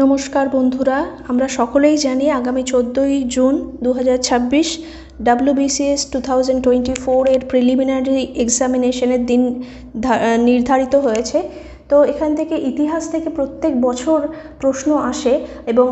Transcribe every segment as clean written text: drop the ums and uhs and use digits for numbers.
নমস্কার বন্ধুরা, আমরা সকলেই জানি আগামী 14ই জুন 2026 WBCS 2024 এর প্রিলিমিনারি এক্সামিনেশনের দিন নির্ধারিত হয়েছে। তো এখান থেকে ইতিহাস থেকে প্রত্যেক বছর প্রশ্ন আসে এবং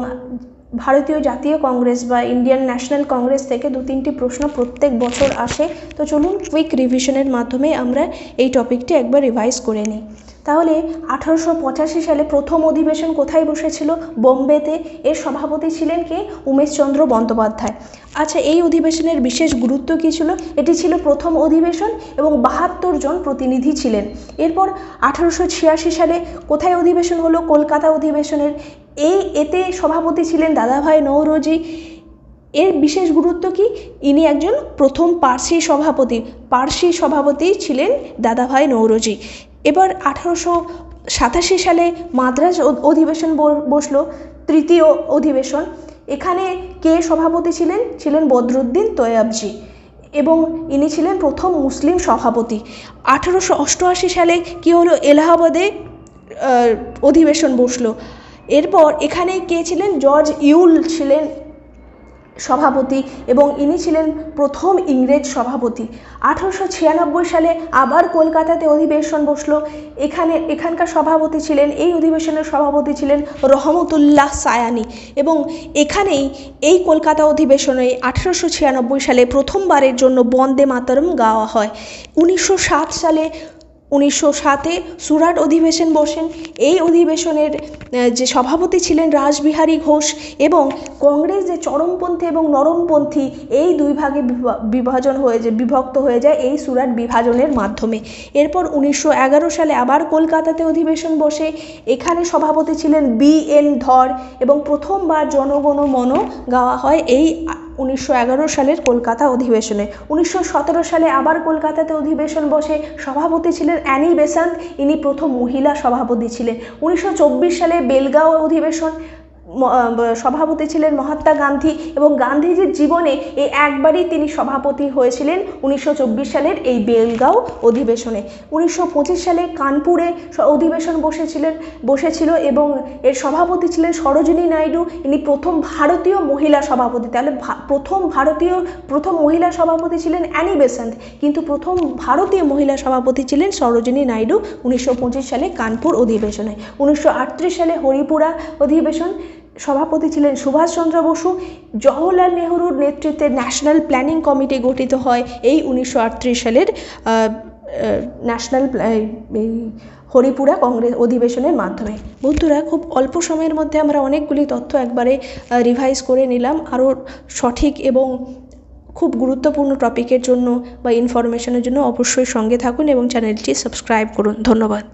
ভারতীয় জাতীয় কংগ্রেস বা ইন্ডিয়ান ন্যাশনাল কংগ্রেস থেকে 2-3টি প্রশ্ন প্রত্যেক বছর আসে। তো চলুন কুইক রিভিশনের মাধ্যমে আমরা এই টপিকটি একবার রিভাইজ করে নিই। তাহলে 1885 সালে প্রথম অধিবেশন কোথায় বসেছিল? বোম্বেতে। এর সভাপতি ছিলেন কে? উমেশচন্দ্র বন্দ্যোপাধ্যায়। আচ্ছা, এই অধিবেশনের বিশেষ গুরুত্ব কী ছিল? এটি ছিল প্রথম অধিবেশন এবং 72 জন প্রতিনিধি ছিলেন। এরপর 1886 সালে কোথায় অধিবেশন হলো? কলকাতা অধিবেশনের। এতে সভাপতি ছিলেন দাদাভাই নওরোজি। এর বিশেষ গুরুত্ব কি? ইনি একজন প্রথম পার্সি সভাপতি ছিলেন দাদাভাই নওরোজি। এবার 1887 সালে মাদ্রাজ অধিবেশন বসলো, তৃতীয় অধিবেশন। এখানে কে সভাপতি ছিলেন বদরুদ্দিন তৈয়বজি এবং ইনি ছিলেন প্রথম মুসলিম সভাপতি। 1888 সালে কি হলো? এলাহাবাদে অধিবেশন বসলো। এরপর এখানে কে ছিলেন? জর্জ ইউল ছিলেন সভাপতি এবং ইনি ছিলেন প্রথম ইংরেজ সভাপতি। 1896 সালে আবার কলকাতাতে অধিবেশন বসলো। এখানকার সভাপতি ছিলেন, এই অধিবেশনের সভাপতি ছিলেন রহমতুল্লাহ সায়ানি এবং এখানেই এই কলকাতা অধিবেশনে 1896 সালে প্রথমবারের জন্য বন্দে মাতরম গাওয়া হয়। 1907-এ সুরাট অধিবেশন বসেন। এই অধিবেশনের যে সভাপতি ছিলেন রাসবিহারী ঘোষ এবং কংগ্রেস যে চরমপন্থী এবং নরমপন্থী এই দুই ভাগে বিভক্ত হয়ে যায় এই সুরাট বিভাজনের মাধ্যমে। এরপর 1911 সালে আবার কলকাতাতে অধিবেশন বসে। এখানে সভাপতি ছিলেন BN ধর এবং প্রথমবার জনগণ মন গাওয়া হয় এই 1911 সালের কলকাতা অধিবেশনে। 1917 সালে আবার কলকাতাতে অধিবেশন বসে। সভাপতি ছিলেন অ্যানি বেসান্ত, ইনি প্রথম মহিলা সভাপতি ছিলেন। 1924 সালে বেলগাঁও অধিবেশন, সভাপতি ছিলেন মহাত্মা গান্ধী এবং গান্ধীজির জীবনে এই একবারই তিনি সভাপতি হয়েছিলেন 1924 সালের এই বেলগাঁও অধিবেশনে। 1925 সালে কানপুরে অধিবেশন বসেছিল এবং এর সভাপতি ছিলেন সরোজিনী নাইডু, ইনি প্রথম ভারতীয় মহিলা সভাপতি। তাহলে প্রথম মহিলা সভাপতি ছিলেন অ্যানি বেসান্ত, কিন্তু প্রথম ভারতীয় মহিলা সভাপতি ছিলেন সরোজিনী নাইডু 1925 সালে কানপুর অধিবেশনে। 1938 সালে হরিপুরা অধিবেশন, সভাপতি ছিলেন সুভাষচন্দ্র বসু। জওহরলাল নেহরুর নেতৃত্বে ন্যাশনাল প্ল্যানিং কমিটি গঠিত হয় এই 1938 সালের হরিপুরা কংগ্রেস অধিবেশনের মাধ্যমে। বন্ধুরা, খুব অল্প সময়ের মধ্যে আমরা অনেকগুলি তথ্য একবারে রিভাইজ করে নিলাম। আরও সঠিক এবং খুব গুরুত্বপূর্ণ টপিকের জন্য বা ইনফরমেশনের জন্য অবশ্যই সঙ্গে থাকুন এবং চ্যানেলটি সাবস্ক্রাইব করুন। ধন্যবাদ।